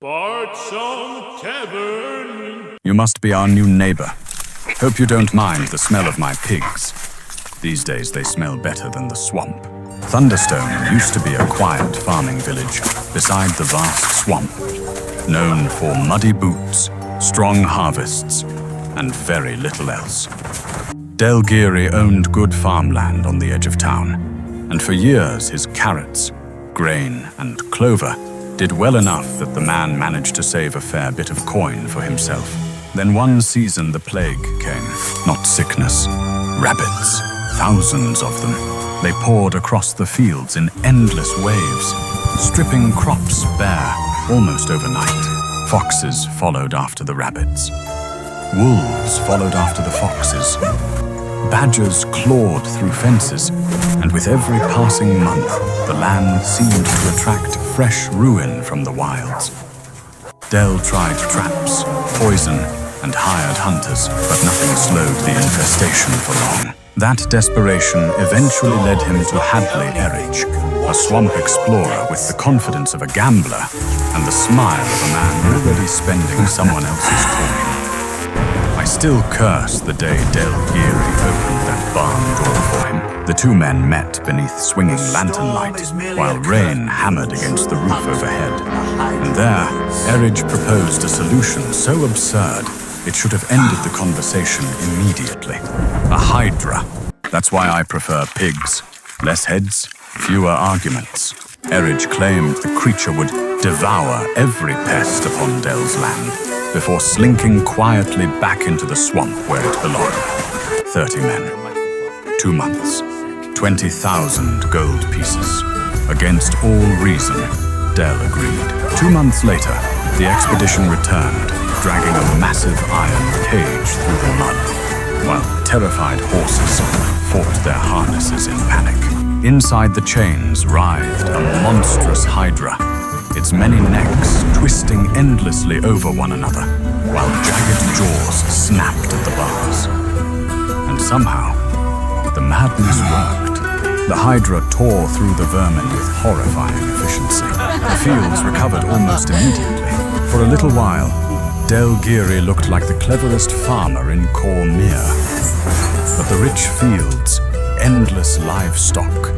Bartsome Tavern. You must be our new neighbor. Hope you don't mind the smell of my pigs. These days they smell better than the swamp. Thunderstone used to be a quiet farming village beside the vast swamp, known for muddy boots, strong harvests, and very little else. Geery owned good farmland on the edge of town, and for years his carrots, grain, and clover did well enough that the man managed to save a fair bit of coin for himself. Then one season the plague came, not sickness, rabbits, thousands of them. They poured across the fields in endless waves, stripping crops bare almost overnight. Foxes followed after the rabbits. Wolves followed after the foxes. Badgers clawed through fences, and with every passing month, the land seemed to attract fresh ruin from the wilds. Del tried traps, poison, and hired hunters, but nothing slowed the infestation for long. That desperation eventually led him to Hydra, a swamp explorer with the confidence of a gambler and the smile of a man already spending someone else's coin. I still curse the day Geery opened that barn door for him. The two men met beneath swinging lantern light, while rain hammered against the roof overhead. And there, Hydra proposed a solution so absurd, it should have ended the conversation immediately. A Hydra. That's why I prefer pigs. Less heads, fewer arguments. Hydra claimed the creature would devour every pest upon Del's land, before slinking quietly back into the swamp where it belonged. 30 men, 2 months, 20,000 gold pieces. Against all reason, Del agreed. 2 months later, the expedition returned, dragging a massive iron cage through the mud, while terrified horses fought their harnesses in panic. Inside the chains writhed a monstrous Hydra, its many necks twisting endlessly over one another, while jagged jaws snapped at the bars. And somehow, the madness worked. The Hydra tore through the vermin with horrifying efficiency. The fields recovered almost immediately. For a little while, Geery looked like the cleverest farmer in Cormyr. But the rich fields, endless livestock,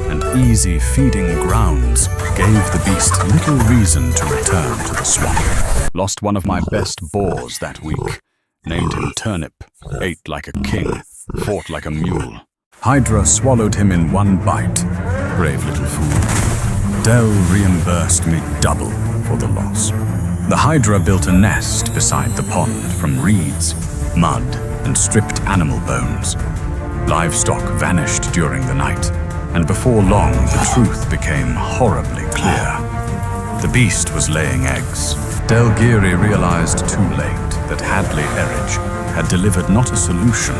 and easy feeding grounds gave the beast little reason to return to the swamp. Lost one of my best boars that week. Named him Turnip, ate like a king, fought like a mule. Hydra swallowed him in one bite. Brave little fool. Del reimbursed me double for the loss. The Hydra built a nest beside the pond from reeds, mud, and stripped animal bones. Livestock vanished during the night, and before long the truth became horribly clear. The beast was laying eggs. Geery realized too late that Hydra had delivered not a solution,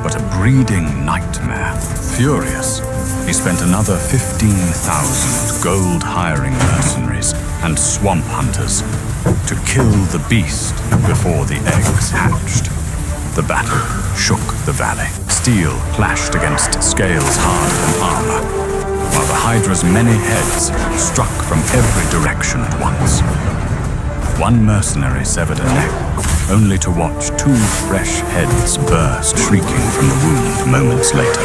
but a breeding nightmare. Furious, he spent another 15,000 gold hiring mercenaries and swamp hunters to kill the beast before the eggs hatched. The battle shook the valley. Steel clashed against scales harder than armor, while the Hydra's many heads struck from every direction at once. One mercenary severed a neck, only to watch 2 fresh heads burst shrieking from the wound moments later.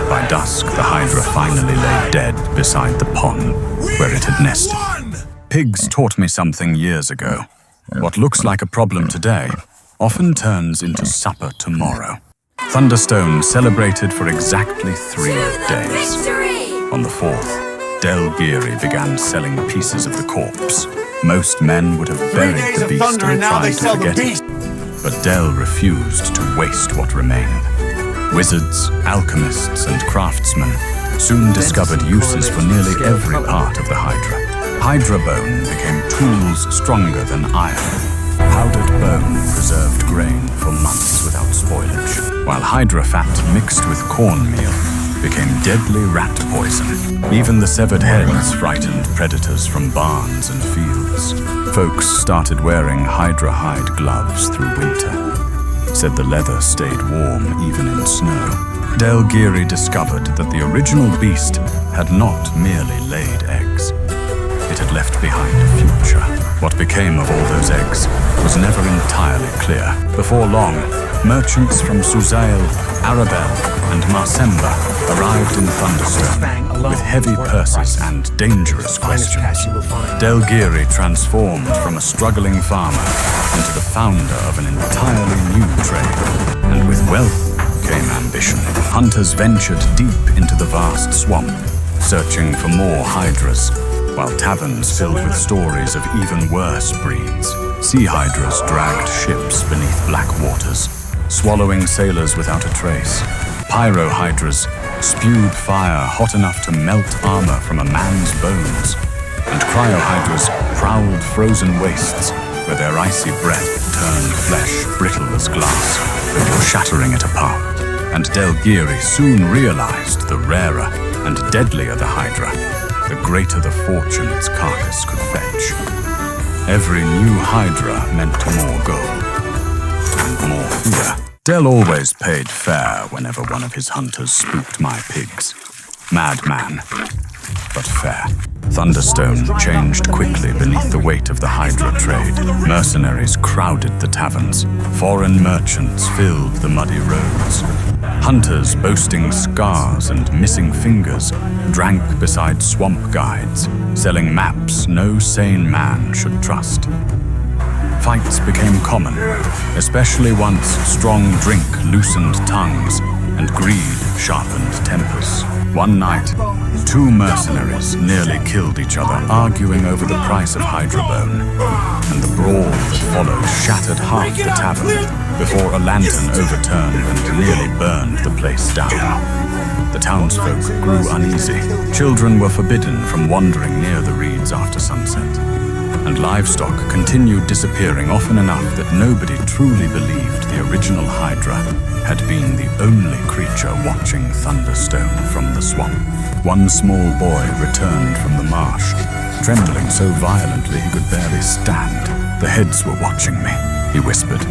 By dusk, the Hydra finally lay dead beside the pond where it had nested. Pigs taught me something years ago. What looks like a problem today often turns into supper tomorrow. Thunderstone celebrated for exactly 3 days. On the 4th, Geery began selling pieces of the corpse. Most men would have buried the beast and tried to forget it, but Del refused to waste what remained. Wizards, alchemists, and craftsmen soon discovered uses for nearly every part of the Hydra. Hydra bone became tools stronger than iron. Powdered bone preserved grain for months without spoilage, while Hydra fat mixed with cornmeal became deadly rat poison. Even the severed heads frightened predators from barns and fields. Folks started wearing Hydra hide gloves through winter. Said the leather stayed warm even in snow. Geery discovered that the original beast had not merely laid eggs. It had left behind a future. What became of all those eggs was never entirely clear. Before long, merchants from Suzail, Arabel, and Marsemba arrived in Thunderstone with heavy purses and dangerous questions. Geery transformed from a struggling farmer into the founder of an entirely new trade. And with wealth came ambition. Hunters ventured deep into the vast swamp, searching for more Hydras, while taverns filled with stories of even worse breeds. Sea Hydras dragged ships beneath black waters, swallowing sailors without a trace. Pyro Hydras spewed fire hot enough to melt armor from a man's bones. And Cryo Hydras prowled frozen wastes where their icy breath turned flesh brittle as glass before shattering it apart. And Geery soon realized the rarer and deadlier the Hydra, the greater the fortune its carcass could fetch. Every new Hydra meant more gold and more fear. Del always paid fair whenever one of his hunters spooked my pigs. Madman, but fair. Thunderstone changed quickly beneath the weight of the Hydra trade. Mercenaries crowded the taverns. Foreign merchants filled the muddy roads. Hunters boasting scars and missing fingers drank beside swamp guides, selling maps no sane man should trust. Fights became common, especially once strong drink loosened tongues and greed sharpened tempers. One night, two mercenaries nearly killed each other, arguing over the price of Hydra bone, and the brawl that followed shattered half the tavern before a lantern overturned and nearly burned the place down. The townsfolk grew uneasy. Children were forbidden from wandering near the reeds after sunset, and livestock continued disappearing often enough that nobody truly believed the original Hydra had been the only creature watching Thunderstone from the swamp. One small boy returned from the marsh, trembling so violently he could barely stand. The heads were watching me, he whispered.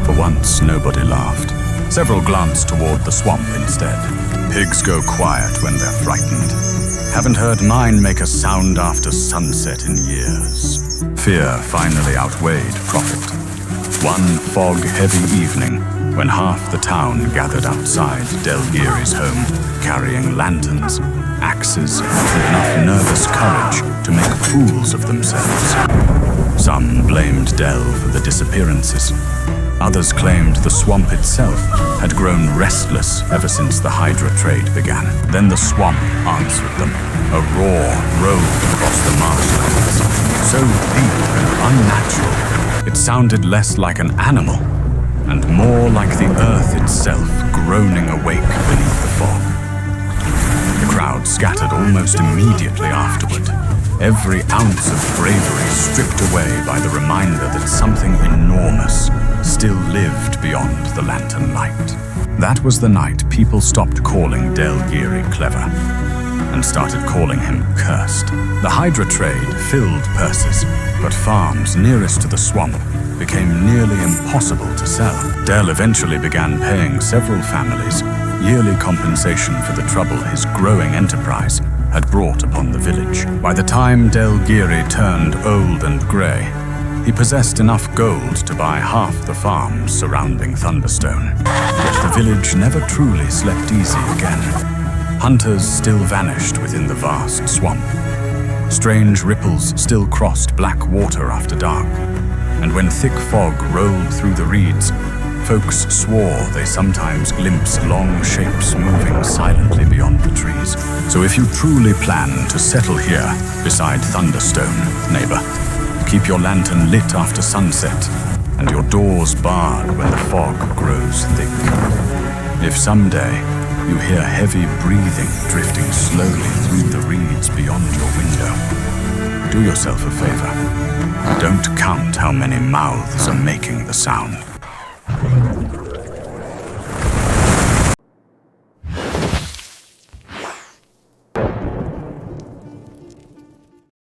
For once, nobody laughed. Several glanced toward the swamp instead. Pigs go quiet when they're frightened. Haven't heard mine make a sound after sunset in years. Fear finally outweighed profit. One fog-heavy evening, when half the town gathered outside Geery's home, carrying lanterns, axes, and enough nervous courage to make fools of themselves. Some blamed Del for the disappearances. Others claimed the swamp itself had grown restless ever since the Hydra trade began. Then the swamp answered them. A roar rolled across the marshlands, so deep and unnatural, it sounded less like an animal and more like the earth itself groaning awake beneath the fog. The crowd scattered almost immediately afterward, every ounce of bravery stripped away by the reminder that something enormous still lived beyond the lantern light. That was the night people stopped calling Geery clever and started calling him cursed. The Hydra trade filled purses, but farms nearest to the swamp became nearly impossible to sell. Del eventually began paying several families yearly compensation for the trouble his growing enterprise had brought upon the village. By the time Geery turned old and grey, he possessed enough gold to buy half the farms surrounding Thunderstone. Yet the village never truly slept easy again. Hunters still vanished within the vast swamp. Strange ripples still crossed black water after dark, and when thick fog rolled through the reeds, folks swore they sometimes glimpsed long shapes moving silently beyond the trees. So if you truly plan to settle here beside Thunderstone, neighbor, keep your lantern lit after sunset and your doors barred when the fog grows thick. If someday you hear heavy breathing drifting slowly through the reeds beyond your window, do yourself a favor. Don't count how many mouths are making the sound.